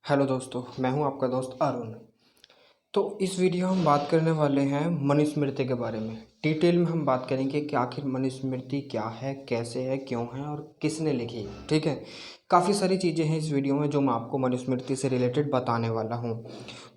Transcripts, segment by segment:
Hello दोस्तों, मैं हूं आपका दोस्त अरुण। तो इस वीडियो हम बात करने वाले हैं मनुस्मृति के बारे में। डिटेल में हम बात करेंगे कि आखिर मनुस्मृति क्या है, कैसे है, क्यों है और किसने लिखी है। ठीक है, काफ़ी सारी चीज़ें हैं इस वीडियो में जो मैं आपको मनुस्मृति से रिलेटेड बताने वाला हूं।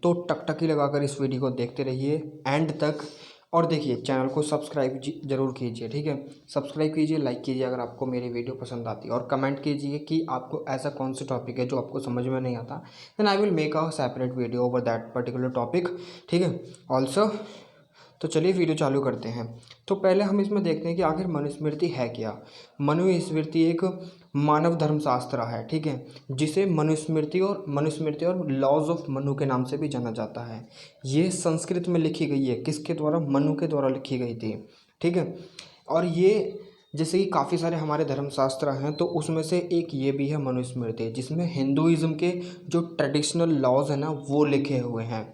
तो टकटकी लगाकर इस वीडियो को देखते रहिए एंड तक। और देखिए, चैनल को सब्सक्राइब ज़रूर कीजिए। ठीक है, सब्सक्राइब कीजिए, लाइक कीजिए अगर आपको मेरी वीडियो पसंद आती है, और कमेंट कीजिए कि आपको ऐसा कौन सा टॉपिक है जो आपको समझ में नहीं आता। Then I will make a separate video over that particular topic. ठीक है, ऑल्सो तो चलिए वीडियो चालू करते हैं। तो पहले हम इसमें देखते हैं कि आखिर मनुस्मृति है क्या। मनुस्मृति एक मानव धर्मशास्त्र है, ठीक है, जिसे मनुस्मृति और लॉज ऑफ मनु के नाम से भी जाना जाता है। ये संस्कृत में लिखी गई है, किसके द्वारा? मनु के द्वारा लिखी गई थी। ठीक है, और ये जैसे कि काफ़ी सारे हमारे धर्मशास्त्र हैं, तो उसमें से एक ये भी है मनुस्मृति, जिसमें हिंदुइज्म के जो ट्रेडिशनल लॉज हैं ना वो लिखे हुए हैं।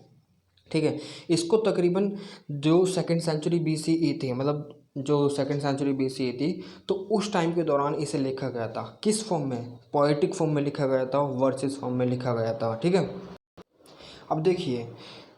ठीक है, इसको तकरीबन जो सेकंड सेंचुरी BCE थी, मतलब जो सेकंड सेंचुरी BCE थी, तो उस टाइम के दौरान इसे लिखा गया था। किस फॉर्म में? पोएटिक फॉर्म में लिखा गया था, वर्सेस फॉर्म में लिखा गया था। ठीक है, अब देखिए,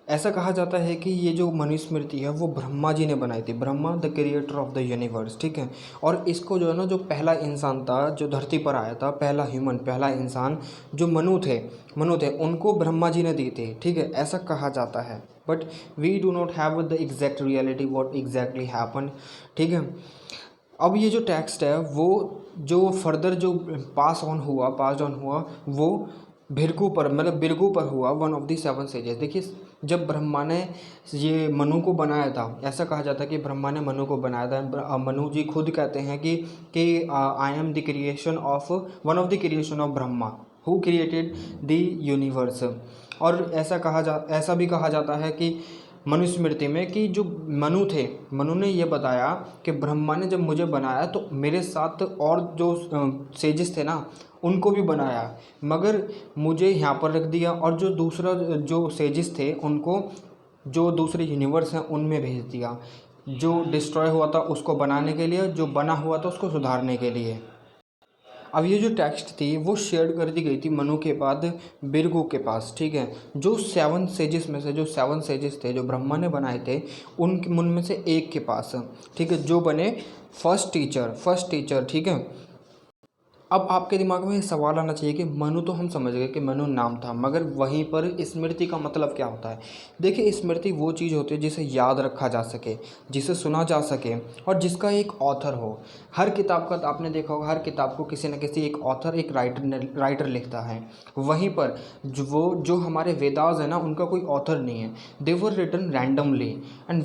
ऐसा कहा जाता है कि ये जो मनुस्मृति है वो ब्रह्मा जी ने बनाई थी। Brahma the creator of the universe. ठीक है, और इसको जो है ना, जो पहला इंसान था जो धरती पर आया था, पहला ह्यूमन, पहला इंसान जो मनु थे उनको ब्रह्मा जी ने दी थी। ठीक है, ऐसा कहा जाता है, but we do not have the exact reality what exactly happen. ठीक है, अब ये जो टेक्स्ट है वो जो फर्दर जो पास ऑन हुआ वो भिरकू पर, मतलब बिरगू पर हुआ, one of the seven sages. देखिए, जब ब्रह्मा ने ये मनु को बनाया था, ऐसा कहा जाता है कि ब्रह्मा ने मनु को बनाया था। मनु जी खुद कहते हैं कि I am the creation of, one of the creation of Brahma who created the universe. और ऐसा भी कहा जाता है कि मनुस्मृति में कि जो मनु ने ये बताया कि ब्रह्मा ने जब मुझे बनाया तो मेरे साथ और जो सेजेस थे ना उनको भी बनाया, मगर मुझे यहाँ पर रख दिया, और जो दूसरा जो सेजेस थे उनको जो दूसरे यूनिवर्स हैं उनमें भेज दिया। जो डिस्ट्रॉय हुआ था उसको बनाने के लिए, जो बना हुआ था उसको सुधारने के लिए। अब ये जो टेक्स्ट थी वो शेयर कर दी गई थी मनु के बाद बिरगु के पास। ठीक है, जो सेवन सेजेस में से जो सेवन सेजेस थे जो ब्रह्मा ने बनाए थे, उनमें से एक के पास। ठीक है, जो बने फर्स्ट टीचर। ठीक है, अब आपके दिमाग में ये सवाल आना चाहिए कि मनु तो हम समझ गए कि मनु नाम था, मगर वहीं पर स्मृति का मतलब क्या होता है? देखिए, स्मृति वो चीज़ होती है जिसे याद रखा जा सके, जिसे सुना जा सके, और जिसका एक ऑथर हो। हर किताब का आपने देखा होगा, हर किताब को किसी न किसी एक ऑथर, एक राइटर लिखता है। वहीं पर जो हमारे वेदास है ना, उनका कोई ऑथर नहीं है। They were written randomly and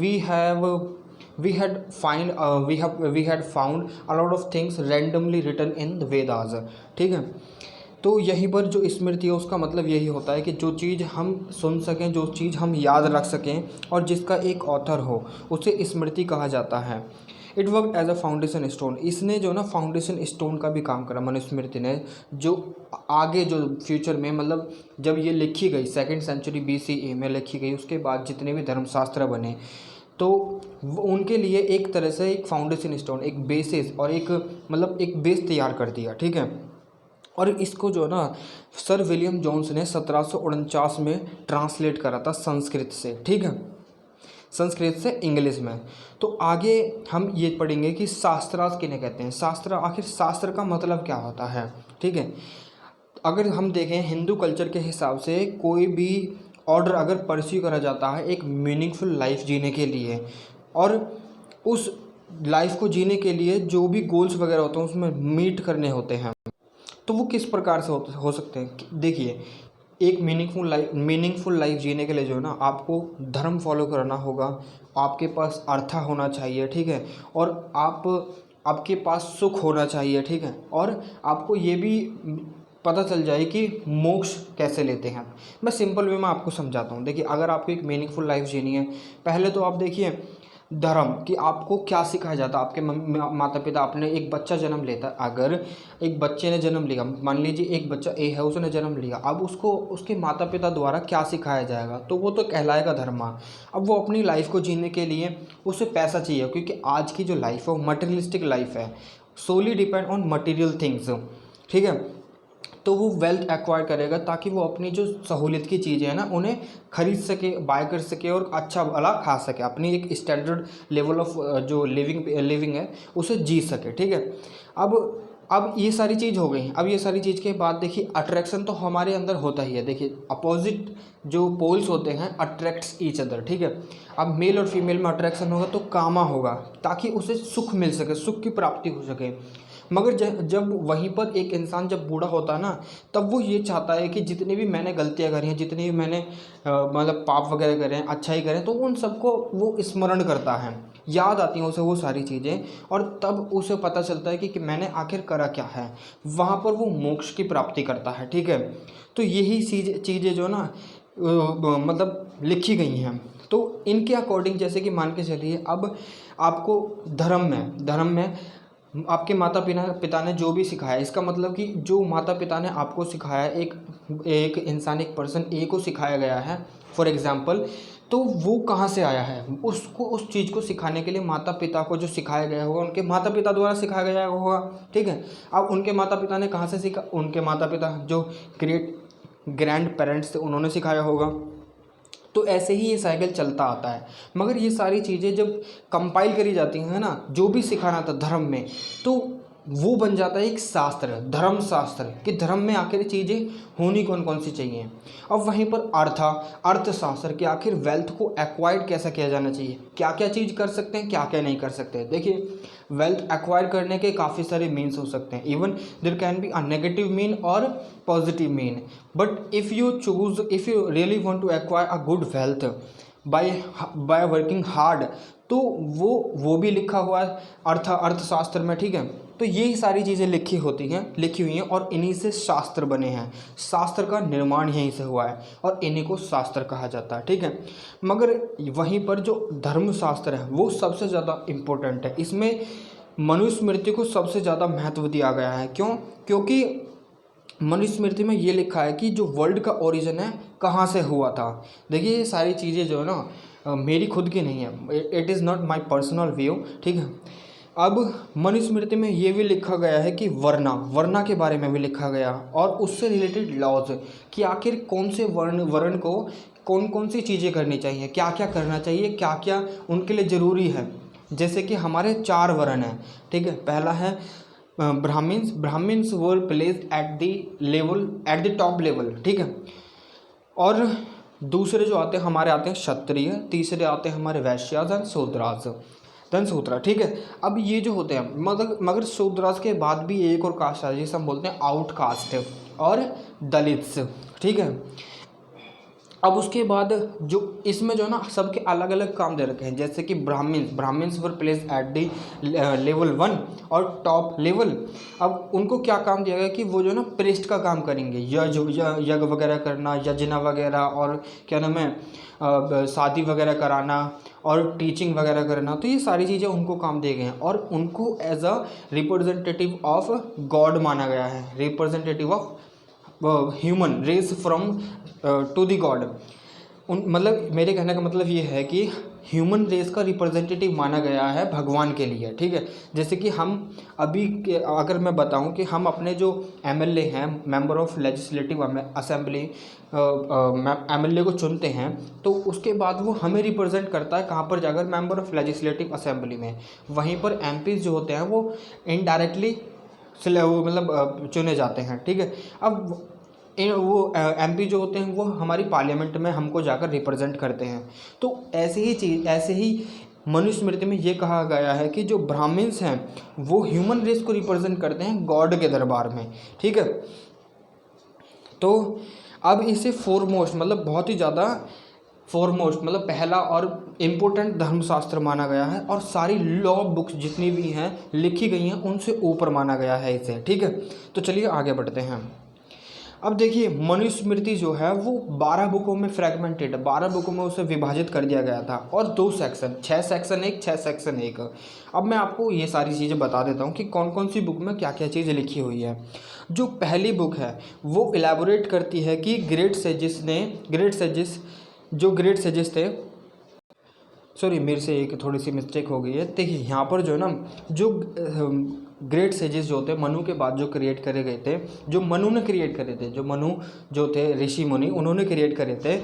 we had found a lot of things randomly written in the Vedas। ठीक है, तो यहीं पर जो स्मृति है उसका मतलब यही होता है कि जो चीज़ हम सुन सकें, जो चीज़ हम याद रख सकें, और जिसका एक ऑथर हो, उसे स्मृति कहा जाता है। It work as a foundation stone. इसने जो ना फाउंडेशन स्टोन का भी काम करा मनुस्मृति ने, जो आगे जो फ्यूचर में, मतलब जब ये लिखी गई सेकेंड सेंचुरी BCE में लिखी गई, उसके बाद जितने भी धर्मशास्त्र बने, तो उनके लिए एक तरह से एक फाउंडेशन स्टोन, एक बेसिस, और एक मतलब एक बेस तैयार कर दिया। ठीक है, और इसको जो है ना सर विलियम जोन्स ने 1749 में ट्रांसलेट करा था संस्कृत से। ठीक है, संस्कृत से इंग्लिश में। तो आगे हम ये पढ़ेंगे कि शास्त्रार्थ किन्हें कहते हैं। आखिर शास्त्र का मतलब क्या होता है? ठीक है, अगर हम देखें हिंदू कल्चर के हिसाब से, कोई भी ऑर्डर अगर परस्यू करा जाता है एक मीनिंगफुल लाइफ जीने के लिए, और उस लाइफ को जीने के लिए जो भी गोल्स वगैरह होते हैं उसमें मीट करने होते हैं, तो वो किस प्रकार से हो सकते हैं? देखिए, एक मीनिंगफुल लाइफ जीने के लिए जो है ना, आपको धर्म फॉलो करना होगा, आपके पास अर्थ होना चाहिए। ठीक है, और आपके पास सुख होना चाहिए। ठीक है, और आपको ये भी पता चल जाए कि मोक्ष कैसे लेते हैं। मैं सिंपल वे में आपको समझाता हूँ। देखिए, अगर आपको एक मीनिंगफुल लाइफ जीनी है, पहले तो आप देखिए धर्म कि आपको क्या सिखाया जाता है। आपके माता पिता, आपने एक बच्चा जन्म लेता है, अगर एक बच्चे ने जन्म लिया, मान लीजिए एक बच्चा ए है, उसने जन्म लिया, अब उसको उसके माता पिता द्वारा क्या सिखाया जाएगा, तो वो तो कहलाएगा धर्म। अब वो अपनी लाइफ को जीने के लिए उसे पैसा चाहिए, क्योंकि आज की जो लाइफ है वो मटेरियलिस्टिक लाइफ है, सोली डिपेंड ऑन मटेरियल थिंग्स। ठीक है, तो वो वेल्थ एक्वायर करेगा ताकि वो अपनी जो सहूलियत की चीज़ें हैं ना उन्हें खरीद सके, बाय कर सके और अच्छा भला खा सके, अपनी एक स्टैंडर्ड लेवल ऑफ जो लिविंग है उसे जी सके। ठीक है, अब ये सारी चीज़ हो गई। अब ये सारी चीज़ के बाद देखिए अट्रैक्शन तो हमारे अंदर होता ही है। देखिए अपोजिट जो पोल्स होते हैं अट्रैक्ट्स ईच अदर। ठीक है, अब मेल और फीमेल में अट्रैक्शन होगा तो कामा होगा ताकि उसे सुख मिल सके, सुख की प्राप्ति हो सके। मगर जब वहीं पर एक इंसान जब बूढ़ा होता है ना, तब वो ये चाहता है कि जितनी भी मैंने गलतियां करी हैं, जितनी भी मैंने मतलब पाप वगैरह करे हैं, अच्छाई करें, तो उन सबको वो स्मरण करता है, याद आती हैं उसे वो सारी चीज़ें, और तब उसे पता चलता है कि मैंने आखिर करा क्या है। वहाँ पर वो मोक्ष की प्राप्ति करता है। ठीक है, तो यही चीज़ें जो ना मतलब लिखी गई हैं। तो इनके अकॉर्डिंग जैसे कि मान के चलिए अब आपको धर्म में आपके माता पिता ने जो भी सिखाया, इसका मतलब कि जो माता पिता ने आपको सिखाया, एक इंसान, एक पर्सन ए को सिखाया गया है फॉर एग्जांपल, तो वो कहाँ से आया है, उसको उस चीज़ को सिखाने के लिए माता पिता को जो सिखाया गया होगा उनके माता पिता द्वारा सिखाया गया होगा। ठीक है, अब उनके माता पिता ने कहाँ से सीखा, उनके माता पिता जो ग्रैंड पेरेंट्स थे उन्होंने सिखाया होगा। तो ऐसे ही ये साइकिल चलता आता है। मगर ये सारी चीज़ें जब कंपाइल करी जाती हैं ना, जो भी सिखाना था धर्म में, तो वो बन जाता है एक शास्त्र, धर्म शास्त्र, कि धर्म में आखिर चीज़ें होनी कौन कौन सी चाहिए। अब वहीं पर अर्थशास्त्र कि आखिर वेल्थ को एक्वायर्ड कैसा किया जाना चाहिए, क्या क्या चीज़ कर सकते हैं, क्या क्या नहीं कर सकते। देखिए वेल्थ एक्वायर करने के काफ़ी सारे मीन्स हो सकते हैं। Even there can be a negative mean और positive mean, but if you really want to acquire a good wealth by working hard, तो वो भी लिखा हुआ है अर्थशास्त्र में। ठीक है, तो यही सारी चीज़ें लिखी हुई हैं और इन्हीं से शास्त्र बने हैं। शास्त्र का निर्माण यहीं से हुआ है और इन्हीं को शास्त्र कहा जाता है। ठीक है, मगर वहीं पर जो धर्मशास्त्र है वो सबसे ज़्यादा इम्पोर्टेंट है। इसमें मनुस्मृति को सबसे ज़्यादा महत्व दिया गया है। क्यों? क्योंकि मनुस्मृति में ये लिखा है कि जो वर्ल्ड का ओरिजिन है कहाँ से हुआ था। देखिए ये सारी चीज़ें जो है ना मेरी खुद की नहीं है, it is not my personal view. ठीक है, अब मनुस्मृति में ये भी लिखा गया है कि वर्ण के बारे में भी लिखा गया और उससे रिलेटेड लॉज कि आखिर कौन से वर्ण को कौन कौन सी चीज़ें करनी चाहिए, क्या क्या करना चाहिए, क्या क्या उनके लिए ज़रूरी है। जैसे कि हमारे 4 वर्ण हैं। ठीक है, पहला है Brahmins were placed at the top level. ठीक है, और दूसरे जो आते हैं हमारे आते हैं क्षत्रिय, तीसरे आते हैं हमारे वैश्यास धन शूद्र। ठीक है, अब ये जो होते हैं मगर शूद्रास के बाद भी एक और कास्ट है जिसे हम बोलते हैं आउटकास्ट और दलित्स। ठीक है, अब उसके बाद जो इसमें जो है ना सबके अलग अलग काम दे रखे हैं। जैसे कि Brahmins were place at the level 1 और टॉप लेवल। अब उनको क्या काम दिया गया कि वो जो है ना प्रेस्ट का काम करेंगे, यज्ञ वगैरह करना, यजना वगैरह, और क्या नाम है शादी वगैरह कराना और टीचिंग वगैरह करना। तो ये सारी चीज़ें उनको काम दिए गए हैं और उनको as a representative of God माना गया है, representative of human race from to the God. मतलब मेरे कहने का मतलब ये है कि ह्यूमन रेस का रिप्रेजेंटेटिव माना गया है भगवान के लिए। ठीक है, जैसे कि हम अभी अगर मैं बताऊं कि हम अपने जो एमएलए हैं, member of legislative assembly, MLA को चुनते हैं, तो उसके बाद वो हमें रिप्रेजेंट करता है कहाँ पर जाकर, मेंबर ऑफ लेजिस्लेटिव असेंबली में। वहीं पर एमपीज जो होते हैं वो इनडायरेक्टली मतलब चुने जाते हैं। ठीक है, अब वो एमपी जो होते हैं वो हमारी पार्लियामेंट में हमको जाकर रिप्रेजेंट करते हैं। तो ऐसे ही मनुस्मृति में ये कहा गया है कि जो ब्राह्मण्स हैं वो ह्यूमन रेस को रिप्रेजेंट करते हैं गॉड के दरबार में। ठीक है, तो अब इसे फोरमोस्ट मतलब बहुत ही ज़्यादा फोरमोस्ट मतलब पहला और इम्पोर्टेंट धर्मशास्त्र माना गया है और सारी लॉ बुक्स जितनी भी हैं लिखी गई हैं उनसे ऊपर माना गया है इसे। ठीक है, तो चलिए आगे बढ़ते हैं। अब देखिए मनुस्मृति जो है वो 12 बुकों में फ्रेगमेंटेड, 12 बुकों में उसे विभाजित कर दिया गया था और 2 सेक्शन, 6 सेक्शन 1, 6 सेक्शन 1। अब मैं आपको ये सारी चीज़ें बता देता हूँ कि कौन कौन सी बुक में क्या क्या चीज़ लिखी हुई है। जो पहली बुक है वो इलेबोरेट करती है कि ग्रेट सेजेस थे, सॉरी मेरे से एक थोड़ी सी मिस्टेक हो गई है। देखिए यहाँ पर जो है ना जो ग्रेट सेजेस जो थे मनु के बाद जो क्रिएट करे गए थे, जो मनु ने क्रिएट करे थे, जो मनु जो थे ऋषि मुनि उन्होंने क्रिएट करे थे,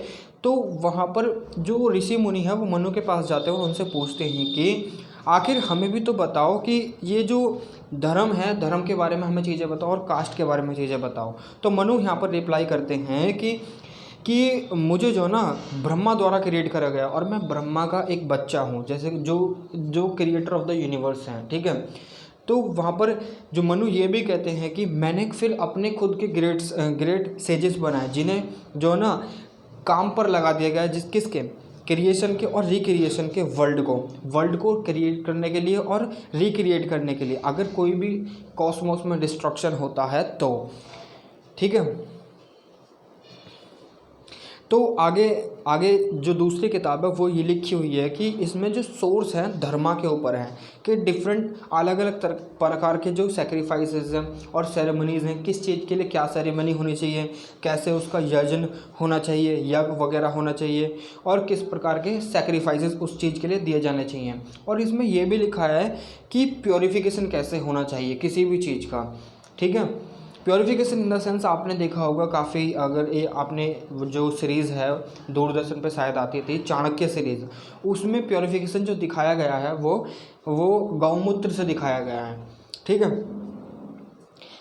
तो वहाँ पर जो ऋषि मुनि है वो मनु के पास जाते हैं और उनसे पूछते हैं कि आखिर हमें भी तो बताओ कि ये जो धर्म है, धर्म के बारे में हमें चीज़ें बताओ और कास्ट के बारे में चीज़ें बताओ। तो मनु यहाँ पर रिप्लाई करते हैं कि मुझे जो ना ब्रह्मा द्वारा क्रिएट करा गया और मैं ब्रह्मा का एक बच्चा हूँ, जैसे जो जो क्रिएटर ऑफ द यूनिवर्स हैं, ठीक है। तो वहाँ पर जो मनु ये भी कहते हैं कि मैंने फिर अपने खुद के ग्रेट सेजेस बनाए, जिन्हें जो ना काम पर लगा दिया गया, किसके क्रिएशन के और रिक्रिएशन के, वर्ल्ड को क्रिएट करने के लिए और रिक्रिएट करने के लिए, अगर कोई भी कॉस्मोस में डिस्ट्रक्शन होता है तो, ठीक है। तो आगे जो दूसरी किताब है वो ये लिखी हुई है कि इसमें जो सोर्स है धर्मा के ऊपर है, कि डिफरेंट अलग अलग प्रकार के जो सेक्रीफाइसेस हैं और सेरेमनीज़ हैं, किस चीज़ के लिए क्या सेरेमनी होनी चाहिए, कैसे उसका यजन होना चाहिए, यज्ञ वगैरह होना चाहिए, और किस प्रकार के सेक्रीफाइसेस उस चीज़ के लिए दिए जाने चाहिए। और इसमें यह भी लिखा है कि प्योरीफिकेशन कैसे होना चाहिए किसी भी चीज़ का, ठीक है। प्योरीफिकेशन इन द सेंस आपने देखा होगा काफ़ी, अगर ये आपने जो सीरीज़ है दूरदर्शन पे शायद आती थी चाणक्य सीरीज़, उसमें प्योरीफिकेशन जो दिखाया गया है वो गौमूत्र से दिखाया गया है, ठीक है।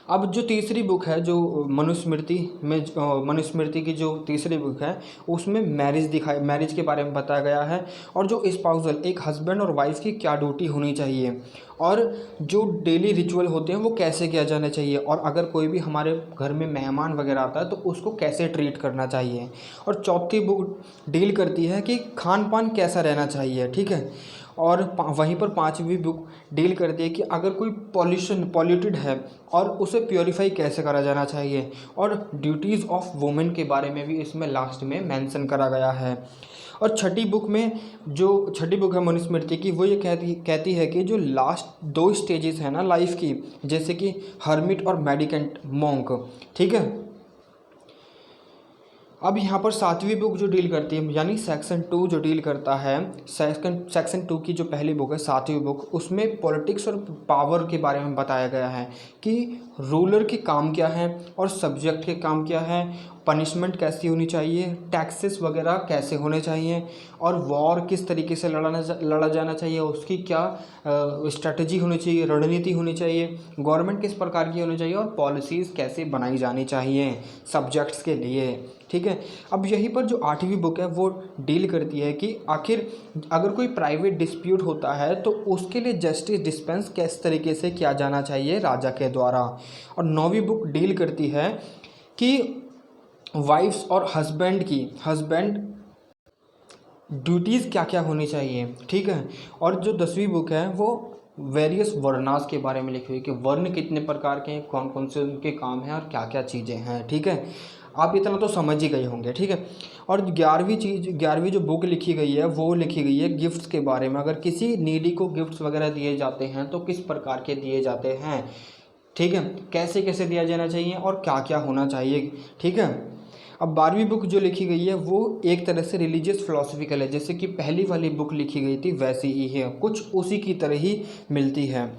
अब जो तीसरी बुक है जो मनुस्मृति की जो तीसरी बुक है उसमें मैरिज के बारे में बताया गया है, और जो स्पाउसल एक हस्बैंड और वाइफ की क्या ड्यूटी होनी चाहिए, और जो डेली रिचुअल होते हैं वो कैसे किया जाना चाहिए, और अगर कोई भी हमारे घर में मेहमान वगैरह आता है तो उसको कैसे ट्रीट करना चाहिए। और चौथी बुक डील करती है कि खान पान कैसा रहना चाहिए, ठीक है। और वहीं पर पांचवी बुक डील करती है कि अगर कोई पॉल्यूटेड है और उसे प्योरीफाई कैसे करा जाना चाहिए, और ड्यूटीज़ ऑफ वुमेन के बारे में भी इसमें लास्ट में मेंशन करा गया है। और छठी बुक है मनुस्मृति की, वो ये कहती है कि जो लास्ट 2 स्टेजेस हैं ना लाइफ की, जैसे कि हर्मिट और मेडिकेंट मॉन्क, ठीक है। अब यहाँ पर 7वीं बुक जो डील करती है, यानी सेक्शन 2 जो डील करता है, सेक्शन 2 की जो पहली बुक है 7वीं बुक, उसमें पॉलिटिक्स और पावर के बारे में बताया गया है कि रूलर के काम क्या है और सब्जेक्ट के काम क्या है, पनिशमेंट कैसी होनी चाहिए, टैक्सेस वगैरह कैसे होने चाहिए, और वॉर किस तरीके से लड़ा जाना चाहिए, उसकी क्या स्ट्रेटजी होनी चाहिए, रणनीति होनी चाहिए, गवर्नमेंट किस प्रकार की होनी चाहिए, और पॉलिसीज़ कैसे बनाई जानी चाहिए सब्जेक्ट्स के लिए, ठीक है। अब यहीं पर जो 8वीं बुक है वो डील करती है कि आखिर अगर कोई प्राइवेट डिस्प्यूट होता है तो उसके लिए जस्टिस डिस्पेंस किस तरीके से किया जाना चाहिए राजा के द्वारा। और 9वीं बुक डील करती है कि वाइफ्स और हस्बैंड ड्यूटीज़ क्या क्या होनी चाहिए, ठीक है। और जो 10वीं बुक है वो वेरियस वर्णास के बारे में लिखी हुई कि वर्ण कितने प्रकार के हैं, कौन कौन से उनके काम हैं और क्या क्या चीज़ें हैं, ठीक है। आप इतना तो समझ ही गए होंगे, ठीक है। और 11वीं जो बुक लिखी गई है वो लिखी गई है गिफ्ट्स के बारे में, अगर किसी नीडी को गिफ्ट्स वगैरह दिए जाते हैं तो किस प्रकार के दिए जाते हैं, ठीक है, कैसे कैसे दिया जाना चाहिए और क्या क्या होना चाहिए, ठीक है। अब 12वीं बुक जो लिखी गई है वो एक तरह से रिलीजियस फिलोसफिकल है, जैसे कि पहली वाली बुक लिखी गई थी वैसी ही है, कुछ उसी की तरह ही मिलती है।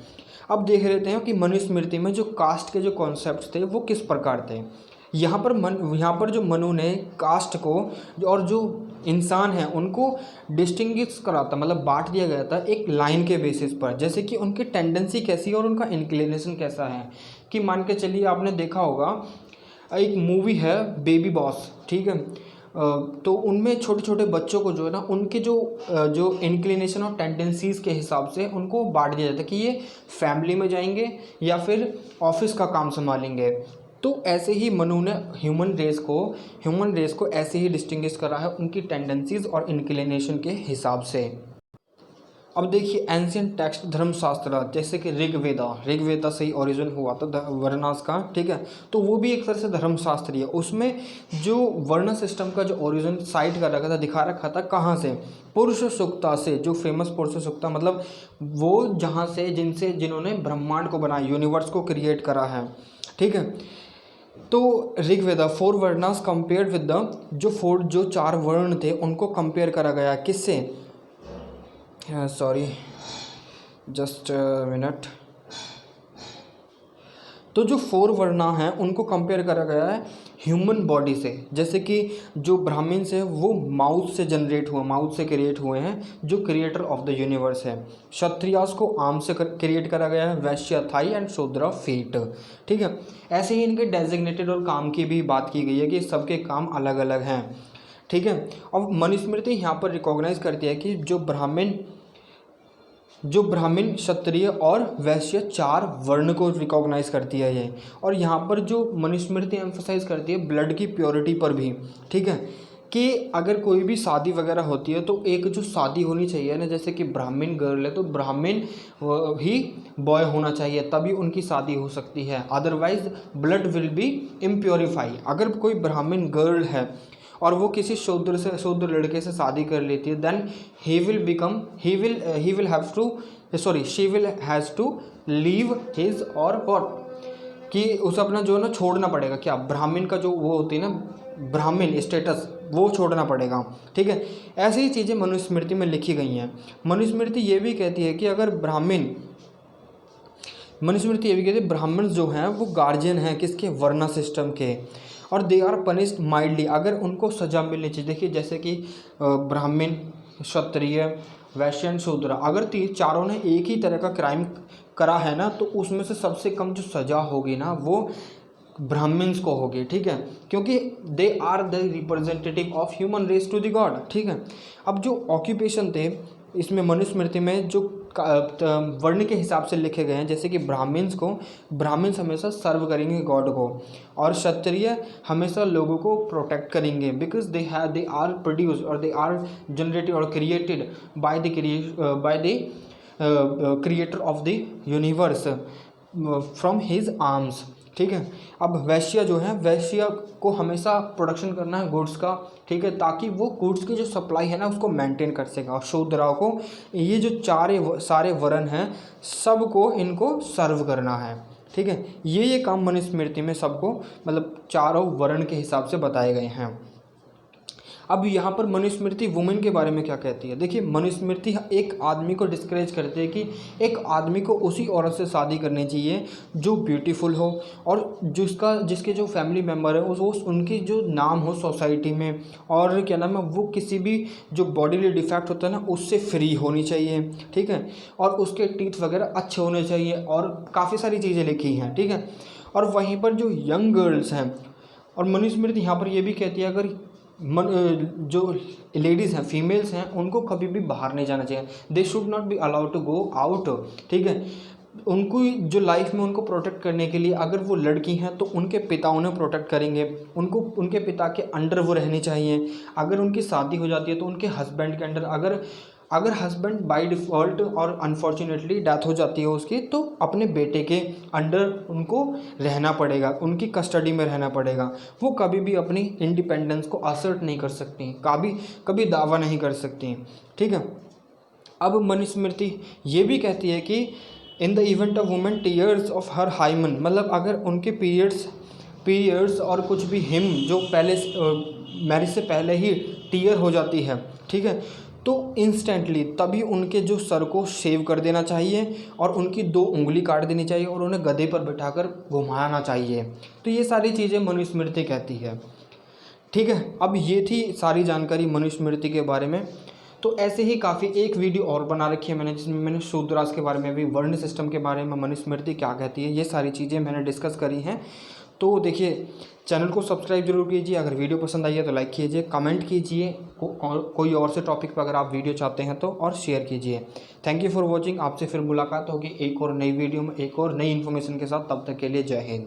अब देख लेते हैं कि मनुस्मृति में जो कास्ट के जो कॉन्सेप्ट थे वो किस प्रकार थे। यहाँ पर जो मनु ने कास्ट को और जो इंसान हैं उनको डिस्टिंग्विश करा था, मतलब बांट दिया गया था एक लाइन के बेसिस पर, जैसे कि उनकी टेंडेंसी कैसी है और उनका इंक्लिनेशन कैसा है। कि मान के चलिए आपने देखा होगा एक मूवी है बेबी बॉस, ठीक है, तो उनमें छोटे छोटे बच्चों को जो है ना उनके जो इंक्लिनेशन और टेंडेंसीज़ के हिसाब से उनको बांट दिया जाता है कि ये फैमिली में जाएंगे या फिर ऑफिस का काम संभालेंगे। तो ऐसे ही मनु ने ह्यूमन रेस को ऐसे ही डिस्टिंग्विश करा है उनकी टेंडेंसीज़ और इंक्लिनेशन के हिसाब से। अब देखिए एंशियंट टेक्स्ट धर्मशास्त्र, जैसे कि ऋग्वेदा से ही ओरिजिन हुआ था वर्णास का, ठीक है। तो वो भी एक तरह से धर्मशास्त्र ही है। उसमें जो वर्ण सिस्टम का जो ओरिजिन साइट कर रखा था, दिखा रखा था कहाँ से, पुरुष सूक्ता से, जो फेमस पुरुष सूक्ता, मतलब वो जहाँ से जिन्होंने ब्रह्मांड को बनाया, यूनिवर्स को क्रिएट करा है, ठीक है। तो Rigveda 4 varnas compared with the जो 4 वर्ण थे उनको कंपेयर करा गया किससे, सॉरी जस्ट मिनट, तो जो 4 वर्णा हैं उनको कंपेयर करा गया है ह्यूमन बॉडी से। जैसे कि जो ब्राह्मण्स है वो माउथ से जनरेट हुए, माउथ से क्रिएट हुए हैं, जो क्रिएटर ऑफ द यूनिवर्स है। क्षत्रियास को आर्म से क्रिएट करा गया है, वैश्य थाई एंड शूद्र फीट। ठीक है, ऐसे ही इनके डेजिग्नेटेड और काम की भी बात की गई है कि सबके काम अलग अलग हैं। ठीक है, अब मनुस्मृति यहाँ पर रिकॉग्नाइज करती है कि जो ब्राह्मण क्षत्रिय और वैश्य 4 वर्ण को रिकॉग्नाइज करती है ये। और यहाँ पर जो मनुस्मृति एम्फोसाइज करती है ब्लड की प्योरिटी पर भी। ठीक है, कि अगर कोई भी शादी वगैरह होती है तो एक जो शादी होनी चाहिए ना, जैसे कि ब्राह्मण गर्ल है तो ब्राह्मण ही बॉय होना चाहिए, तभी उनकी शादी हो सकती है, अदरवाइज ब्लड विल बी इम्प्योरीफाई। अगर कोई ब्राह्मण गर्ल है और वो किसी शूद्र लड़के से शादी कर लेती है, then she will has to leave his और कि उसे अपना जो है ना छोड़ना पड़ेगा, क्या ब्राह्मण का जो वो होती है ना ब्राह्मण स्टेटस, वो छोड़ना पड़ेगा। ठीक है, ऐसी ही चीज़ें मनुस्मृति में लिखी गई हैं। मनुस्मृति ये भी कहती है कि अगर ब्राह्मण जो हैं वो गार्जियन हैं किसके, वर्ना सिस्टम के, और दे आर पनिश्ड माइल्डली, अगर उनको सज़ा मिलनी चाहिए। देखिए जैसे कि ब्राह्मण, क्षत्रिय, वैश्य एंड शूद्र, अगर चारों ने एक ही तरह का क्राइम करा है ना, तो उसमें से सबसे कम जो सज़ा होगी ना वो ब्राह्मण्स को होगी। ठीक है, क्योंकि they are the representative of human race to the God. ठीक है, अब जो ऑक्यूपेशन थे इसमें मनुस्मृति में जो वर्ण के हिसाब से लिखे गए हैं, जैसे कि ब्राह्मण्स हमेशा सर्व करेंगे गॉड को, और क्षत्रिय हमेशा लोगों को प्रोटेक्ट करेंगे, बिकॉज दे आर प्रोड्यूस और दे आर जनरेटेड और created by the creator of the universe from his arms. ठीक है, अब वैश्य जो है, वैश्य को हमेशा प्रोडक्शन करना है गुड्स का। ठीक है, ताकि वो गुड्स की जो सप्लाई है ना उसको मेंटेन कर सके। और शूद्राओं को, ये जो सारे वर्ण हैं सबको इनको सर्व करना है। ठीक है, ये काम मनुस्मृति में सबको मतलब चारों वर्ण के हिसाब से बताए गए हैं। अब यहाँ पर मनुस्मृति वुमेन के बारे में क्या कहती है। देखिए मनुस्मृति एक आदमी को डिस्करेज करती है कि एक आदमी को उसी औरत से शादी करनी चाहिए जो ब्यूटीफुल हो और जिसके जो फैमिली मेम्बर है वो उनकी जो नाम हो सोसाइटी में, और क्या नाम है वो किसी भी जो बॉडीली डिफेक्ट होता है ना उससे फ्री होनी चाहिए। ठीक है, और उसके टीथ वगैरह अच्छे होने चाहिए, और काफ़ी सारी चीज़ें लिखी हैं। ठीक है, और वहीं पर जो यंग गर्ल्स हैं, और मनुस्मृति यहाँ पर ये भी कहती है अगर जो लेडीज़ हैं, फीमेल्स हैं, उनको कभी भी बाहर नहीं जाना चाहिए। They should not be allowed to go out. ठीक है, उनको जो लाइफ में उनको प्रोटेक्ट करने के लिए अगर वो लड़की हैं तो उनके पिता उन्हें प्रोटेक्ट करेंगे, उनको उनके पिता के अंडर वो रहनी चाहिए। अगर उनकी शादी हो जाती है तो उनके हस्बैंड के अंडर, अगर हस्बैंड बाय डिफ़ॉल्ट और अनफॉर्चुनेटली डेथ हो जाती है उसकी, तो अपने बेटे के अंडर उनको रहना पड़ेगा, उनकी कस्टडी में रहना पड़ेगा। वो कभी भी अपनी इंडिपेंडेंस को असर्ट नहीं कर सकती, कभी दावा नहीं कर सकती। ठीक है, अब मनुस्मृति ये भी कहती है कि in the event of women tears of her hymen, मतलब अगर उनके पीरियड्स और कुछ भी हिम जो पहले मैरिज से पहले ही टीयर हो जाती है, ठीक है, तो इंस्टेंटली तभी उनके जो सर को शेव कर देना चाहिए और उनकी 2 उंगली काट देनी चाहिए और उन्हें गधे पर बिठाकर घुमाना चाहिए। तो ये सारी चीज़ें मनुस्मृति कहती है। ठीक है, अब ये थी सारी जानकारी मनुस्मृति के बारे में। तो ऐसे ही काफ़ी एक वीडियो और बना रखी है मैंने, जिसमें मैंने शूद्रास के बारे में भी, वर्ण सिस्टम के बारे में, मनुस्मृति क्या कहती है, ये सारी चीज़ें मैंने डिस्कस करी हैं। तो देखिए चैनल को सब्सक्राइब जरूर कीजिए, अगर वीडियो पसंद आई है तो लाइक कीजिए, कमेंट कीजिए, कोई और से टॉपिक पर अगर आप वीडियो चाहते हैं तो, और शेयर कीजिए। Thank you for watching. आपसे फिर मुलाकात होगी एक और नई वीडियो में एक और नई इन्फॉर्मेशन के साथ। तब तक के लिए जय हिंद।